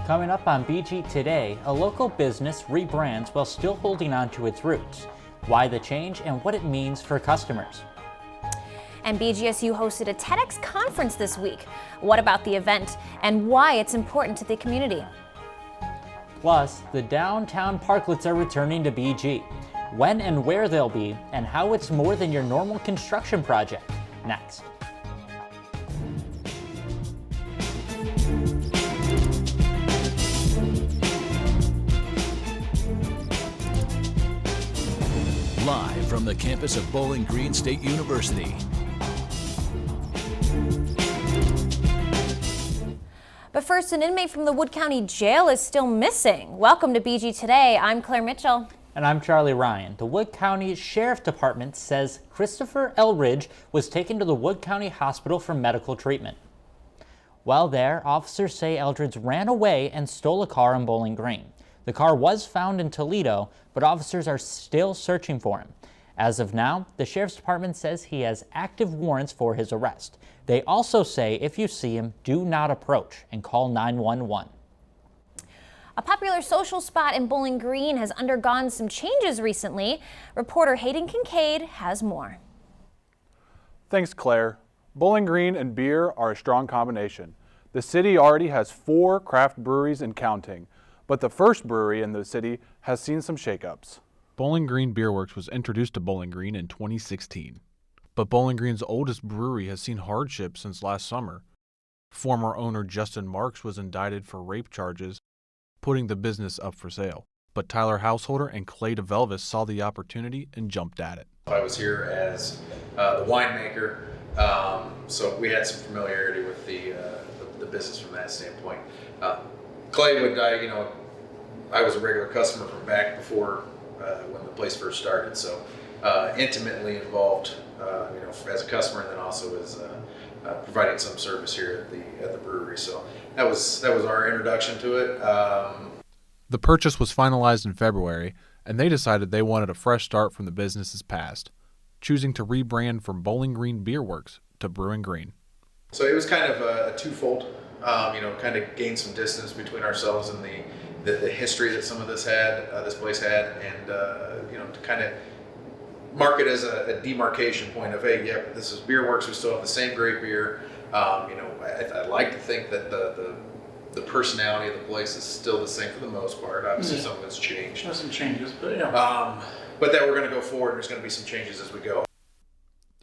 Coming up on BG Today, a local business rebrands while still holding on to its roots. Why the change and what it means for customers. And BGSU hosted a TEDx conference this week. What about the event and why it's important to the community? Plus, the downtown parklets are returning to BG. When and where they'll be, and how it's more than your normal construction project. Next. Live from the campus of Bowling Green State University. But first, an inmate from the Wood County Jail is still missing. Welcome to BG Today. I'm Claire Mitchell. And I'm Charlie Ryan. The Wood County Sheriff Department says Christopher Elridge was taken to the Wood County Hospital for medical treatment. While there, officers say Eldridge ran away and stole a car in Bowling Green. The car was found in Toledo, but officers are still searching for him. As of now, the Sheriff's Department says he has active warrants for his arrest. They also say if you see him, do not approach and call 911. A popular social spot in Bowling Green has undergone some changes recently. Reporter Hayden Kincaid has more. Thanks, Claire. Bowling Green and beer are a strong combination. The city already has 4 craft breweries and counting, but the first brewery in the city has seen some shakeups. Bowling Green Beer Works was introduced to Bowling Green in 2016. But Bowling Green's oldest brewery has seen hardship since last summer. Former owner Justin Marks was indicted for rape charges, putting the business up for sale. But Tyler Householder and Clay DeVelvis saw the opportunity and jumped at it. I was here as the winemaker, so we had some familiarity with the business from that standpoint. Clay would, I was a regular customer from back before when the place first started, so intimately involved, as a customer, and then also as providing some service here at the brewery. So that was our introduction to it. The purchase was finalized in February, and they decided they wanted a fresh start from the business's past, choosing to rebrand from Bowling Green Beer Works to Brewing Green. So it was kind of a twofold, kind of gain some distance between ourselves and the history that some of this place had, and to kind of mark it as a demarcation point of, hey, yep, this is Beer Works. We still have the same great beer. I like to think that the personality of the place is still the same for the most part. Obviously, some of it's changed. There's some changes, but yeah. But that we're going to go forward. There's going to be some changes as we go.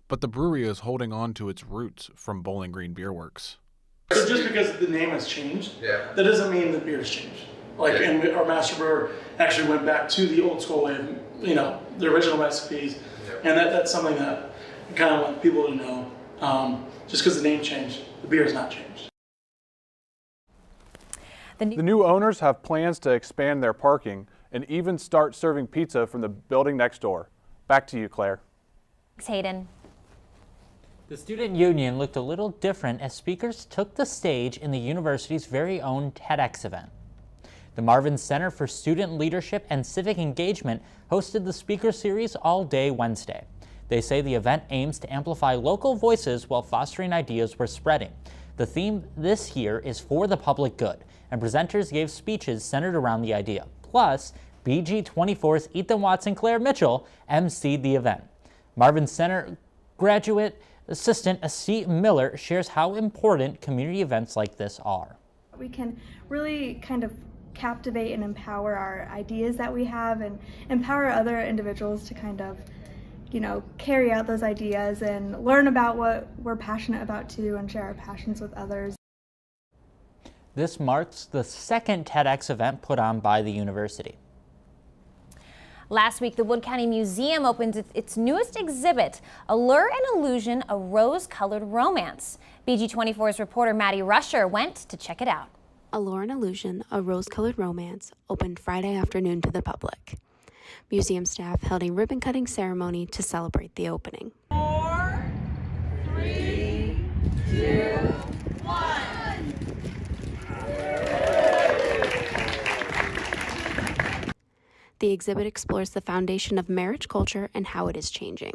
But the brewery is holding on to its roots from Bowling Green Beer Works. So just because the name has changed, yeah, that doesn't mean the beer's changed. And our master brewer actually went back to the old school way of, the original recipes, and that's something that I kind of want people to know. Just because the name changed, the beer has not changed. The new owners have plans to expand their parking and even start serving pizza from the building next door. Back to you, Claire. Thanks, Hayden. The student union looked a little different as speakers took the stage in the university's very own TEDx event. The Marvin Center for Student Leadership and Civic Engagement hosted the speaker series all day Wednesday. They say the event aims to amplify local voices while fostering ideas we're spreading. The theme this year is for the public good, and presenters gave speeches centered around the idea. Plus, BG24's Ethan Watson Claire Mitchell emceed the event. Marvin Center graduate assistant Asit Miller shares how important community events like this are. We can really kind of captivate and empower our ideas that we have and empower other individuals to kind of, carry out those ideas and learn about what we're passionate about too and share our passions with others. This marks the second TEDx event put on by the university. Last week, the Wood County Museum opened its newest exhibit, Allure and Illusion, a Rose-Colored Romance. BG24's reporter Maddie Rusher went to check it out. Allure and Illusion, a Rose-Colored Romance, opened Friday afternoon to the public. Museum staff held a ribbon-cutting ceremony to celebrate the opening. 4, 3, 2, 1. The exhibit explores the foundation of marriage culture and how it is changing.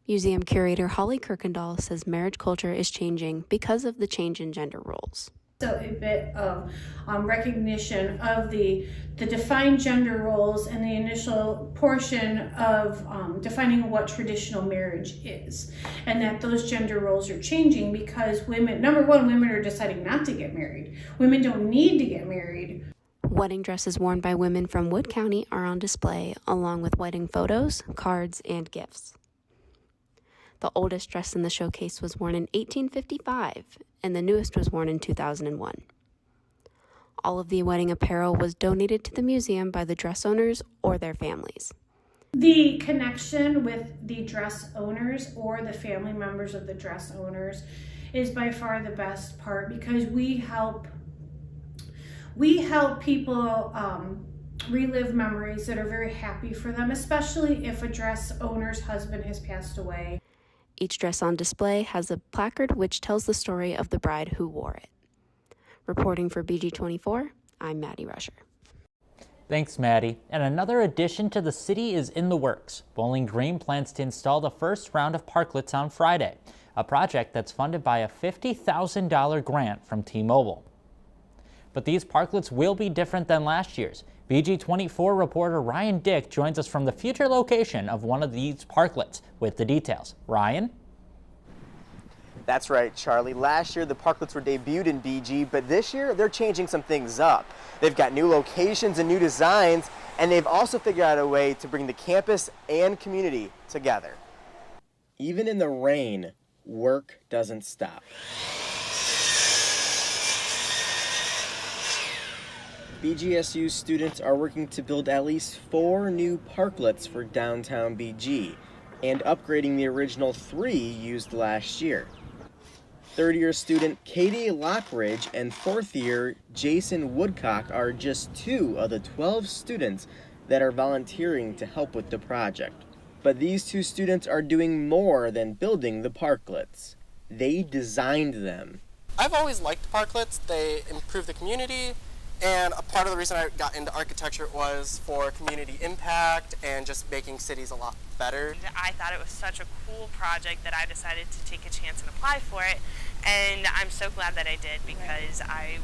Museum curator Holly Kirkendall says marriage culture is changing because of the change in gender roles. So a bit of recognition of the defined gender roles and the initial portion of defining what traditional marriage is, and that those gender roles are changing because women, number one, women are deciding not to get married. Women don't need to get married. Wedding dresses worn by women from Wood County are on display, along with wedding photos, cards, and gifts. The oldest dress in the showcase was worn in 1855, and the newest was worn in 2001. All of the wedding apparel was donated to the museum by the dress owners or their families. The connection with the dress owners or the family members of the dress owners is by far the best part, because we help people relive memories that are very happy for them, especially if a dress owner's husband has passed away. Each dress on display has a placard which tells the story of the bride who wore it. Reporting for BG24, I'm Maddie Rusher. Thanks, Maddie. And another addition to the city is in the works. Bowling Green plans to install the first round of parklets on Friday, a project that's funded by a $50,000 grant from T-Mobile. But these parklets will be different than last year's. BG24 reporter Ryan Dick joins us from the future location of one of these parklets with the details. Ryan? That's right, Charlie. Last year, the parklets were debuted in BG, but this year, they're changing some things up. They've got new locations and new designs, and they've also figured out a way to bring the campus and community together. Even in the rain, work doesn't stop. BGSU students are working to build at least 4 new parklets for downtown BG and upgrading the original 3 used last year. Third-year student Katie Lockridge and fourth-year Jason Woodcock are just 2 of the 12 students that are volunteering to help with the project. But these 2 students are doing more than building the parklets. They designed them. I've always liked parklets. They improve the community. And a part of the reason I got into architecture was for community impact and just making cities a lot better. I thought it was such a cool project that I decided to take a chance and apply for it. And I'm so glad that I did, because I,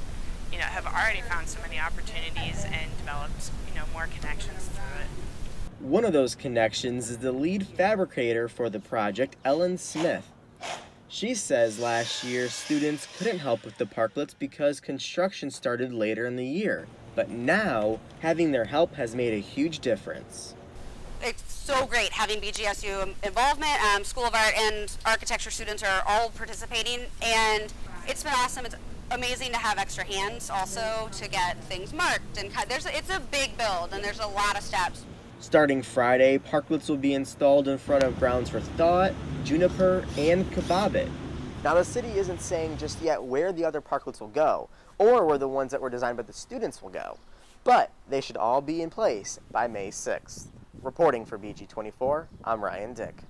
have already found so many opportunities and developed, more connections through it. One of those connections is the lead fabricator for the project, Ellen Smith. She says last year students couldn't help with the parklets because construction started later in the year. But now, having their help has made a huge difference. It's so great having BGSU involvement. School of Art and architecture students are all participating, and it's been awesome. It's amazing to have extra hands also to get things marked. And it's a big build, and there's a lot of steps. Starting Friday, parklets will be installed in front of Grounds for Thought, Juniper, and Kababit. Now, the city isn't saying just yet where the other parklets will go, or where the ones that were designed by the students will go, but they should all be in place by May 6th. Reporting for BG24, I'm Ryan Dick.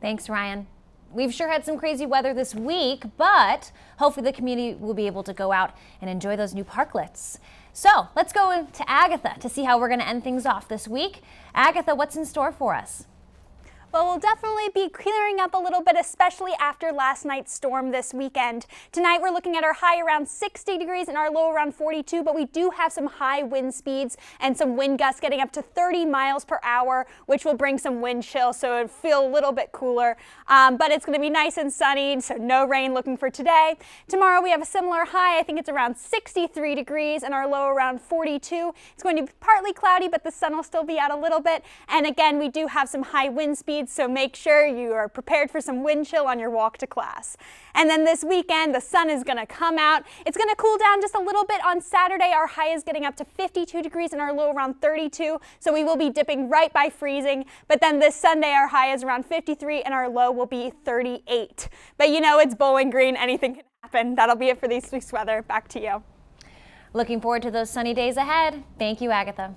Thanks, Ryan. We've sure had some crazy weather this week, but hopefully the community will be able to go out and enjoy those new parklets. So let's go to Agatha to see how we're going to end things off this week. Agatha, what's in store for us? Well, we'll definitely be clearing up a little bit, especially after last night's storm this weekend. Tonight, we're looking at our high around 60 degrees and our low around 42, but we do have some high wind speeds and some wind gusts getting up to 30 miles per hour, which will bring some wind chill, so it'll feel a little bit cooler. But it's going to be nice and sunny, so no rain looking for today. Tomorrow, we have a similar high. I think it's around 63 degrees and our low around 42. It's going to be partly cloudy, but the sun will still be out a little bit. And again, we do have some high wind speeds, so make sure you are prepared for some wind chill on your walk to class. And then this weekend, the sun is going to come out. It's going to cool down just a little bit on Saturday. Our high is getting up to 52 degrees and our low around 32, so we will be dipping right by freezing. But then this Sunday, our high is around 53 and our low will be 38. But it's Bowling Green. Anything can happen. That'll be it for this week's weather. Back to you. Looking forward to those sunny days ahead. Thank you, Agatha.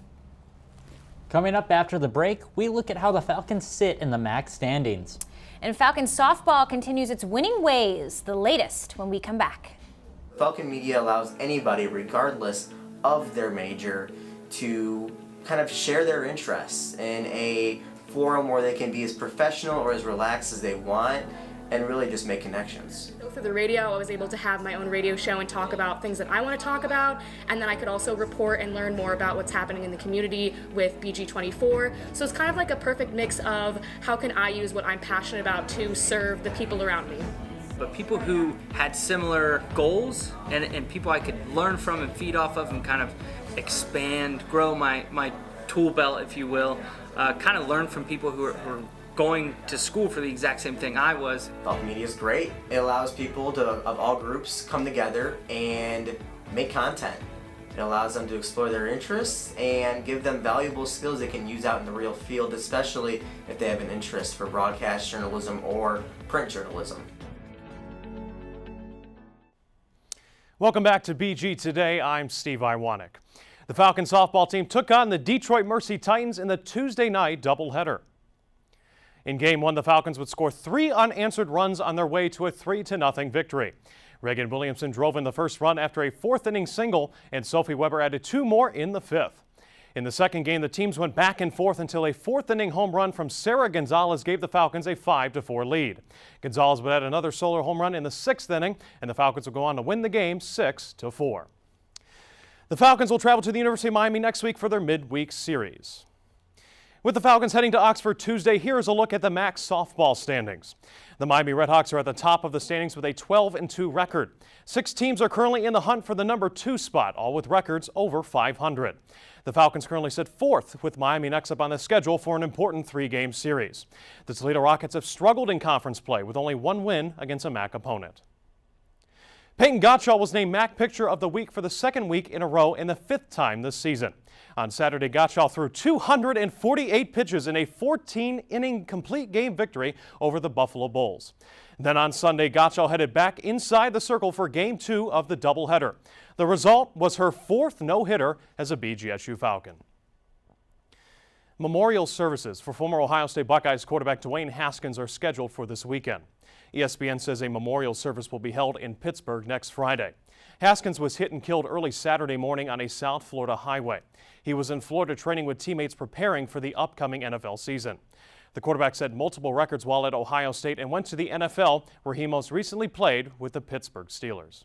Coming up after the break, we look at how the Falcons sit in the MAC standings. And Falcon softball continues its winning ways, the latest when we come back. Falcon Media allows anybody, regardless of their major, to kind of share their interests in a forum where they can be as professional or as relaxed as they want. and really just make connections. Through the radio, I was able to have my own radio show and talk about things that I want to talk about, and then I could also report and learn more about what's happening in the community with BG24. So it's kind of like a perfect mix of how can I use what I'm passionate about to serve the people around me. But people who had similar goals and people I could learn from and feed off of and kind of expand, grow my tool belt, if you will, kind of learn from people who are going to school for the exact same thing I was. Thought media is great. It allows people of all groups come together and make content. It allows them to explore their interests and give them valuable skills they can use out in the real field, especially if they have an interest for broadcast journalism or print journalism. Welcome back to BG Today. I'm Steve Iwanek. The Falcons softball team took on the Detroit Mercy Titans in the Tuesday night doubleheader. In Game 1, the Falcons would score 3 unanswered runs on their way to a 3-0 victory. Reagan Williamson drove in the first run after a 4th-inning single, and Sophie Weber added 2 more in the 5th. In the second game, the teams went back and forth until a 4th-inning home run from Sarah Gonzalez gave the Falcons a 5-4 lead. Gonzalez would add another solo home run in the 6th inning, and the Falcons will go on to win the game 6-4. The Falcons will travel to the University of Miami next week for their midweek series. With the Falcons heading to Oxford Tuesday, here's a look at the MAC softball standings. The Miami Redhawks are at the top of the standings with a 12-2 record. 6 teams are currently in the hunt for the number 2 spot, all with records over 500. The Falcons currently sit 4th, with Miami next up on the schedule for an important 3-game series. The Toledo Rockets have struggled in conference play with only 1 win against a MAC opponent. Peyton Gottschall was named MAC Pitcher of the Week for the 2nd week in a row and the 5th time this season. On Saturday, Gottschall threw 248 pitches in a 14-inning complete game victory over the Buffalo Bulls. Then on Sunday, Gottschall headed back inside the circle for Game 2 of the doubleheader. The result was her 4th no-hitter as a BGSU Falcon. Memorial services for former Ohio State Buckeyes quarterback Dwayne Haskins are scheduled for this weekend. ESPN says a memorial service will be held in Pittsburgh next Friday. Haskins was hit and killed early Saturday morning on a South Florida highway. He was in Florida training with teammates preparing for the upcoming NFL season. The quarterback set multiple records while at Ohio State and went to the NFL, where he most recently played with the Pittsburgh Steelers.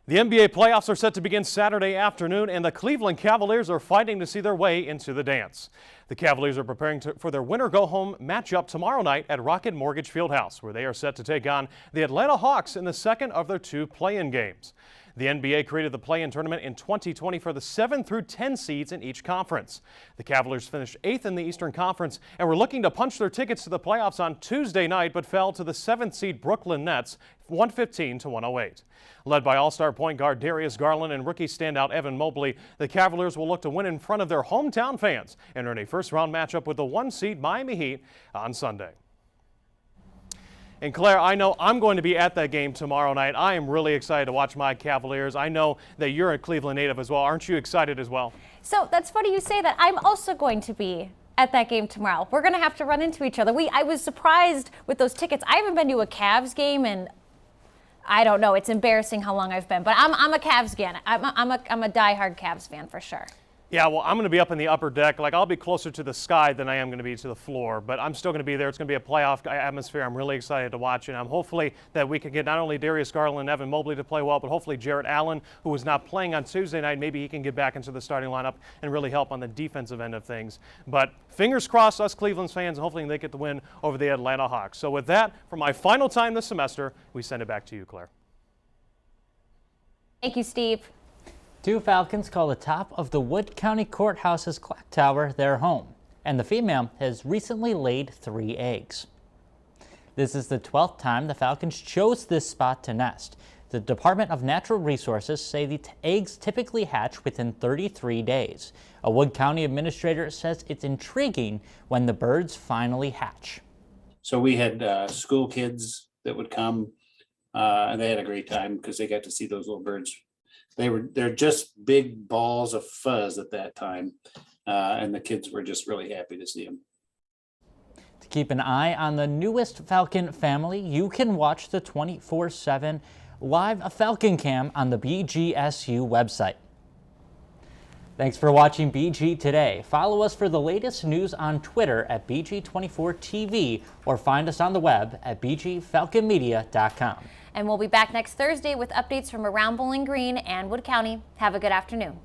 The NBA playoffs are set to begin Saturday afternoon, and the Cleveland Cavaliers are fighting to see their way into the dance. The Cavaliers are preparing for their winner-go-home matchup tomorrow night at Rocket Mortgage Fieldhouse, where they are set to take on the Atlanta Hawks in the second of their 2 play-in games. The NBA created the play-in tournament in 2020 for the 7 through 10 seeds in each conference. The Cavaliers finished 8th in the Eastern Conference and were looking to punch their tickets to the playoffs on Tuesday night, but fell to the 7th seed Brooklyn Nets 115-108. Led by all-star point guard Darius Garland and rookie standout Evan Mobley, the Cavaliers will look to win in front of their hometown fans and earn a first-round matchup with the 1-seed Miami Heat on Sunday. And Claire, I know I'm going to be at that game tomorrow night. I am really excited to watch my Cavaliers. I know that you're a Cleveland native as well. Aren't you excited as well? So that's funny you say that. I'm also going to be at that game tomorrow. We're going to have to run into each other. I was surprised with those tickets. I haven't been to a Cavs game and I don't know. It's embarrassing how long I've been, but I'm a Cavs fan. I'm a diehard Cavs fan for sure. Yeah, well, I'm going to be up in the upper deck. I'll be closer to the sky than I am going to be to the floor, but I'm still going to be there. It's going to be a playoff atmosphere. I'm really excited to watch it. I'm hopefully that we can get not only Darius Garland and Evan Mobley to play well, but hopefully Jarrett Allen, who was not playing on Tuesday night, maybe he can get back into the starting lineup and really help on the defensive end of things. But fingers crossed, us Cleveland fans, and hopefully they get the win over the Atlanta Hawks. So with that, for my final time this semester, we send it back to you, Claire. Thank you, Steve. 2 falcons call the top of the Wood County Courthouse's clock tower their home, and the female has recently laid 3 eggs. This is the 12th time the falcons chose this spot to nest. The Department of Natural Resources say the eggs typically hatch within 33 days. A Wood County administrator says it's intriguing when the birds finally hatch. So we had school kids that would come, and they had a great time because they got to see those little birds. They're just big balls of fuzz at that time, and the kids were just really happy to see them. To keep an eye on the newest falcon family, you can watch the 24/7 live Falcon Cam on the BGSU website. Thanks for watching BG Today. Follow us for the latest news on Twitter at BG24 TV or find us on the web at bgfalconmedia.com. And we'll be back next Thursday with updates from around Bowling Green and Wood County. Have a good afternoon.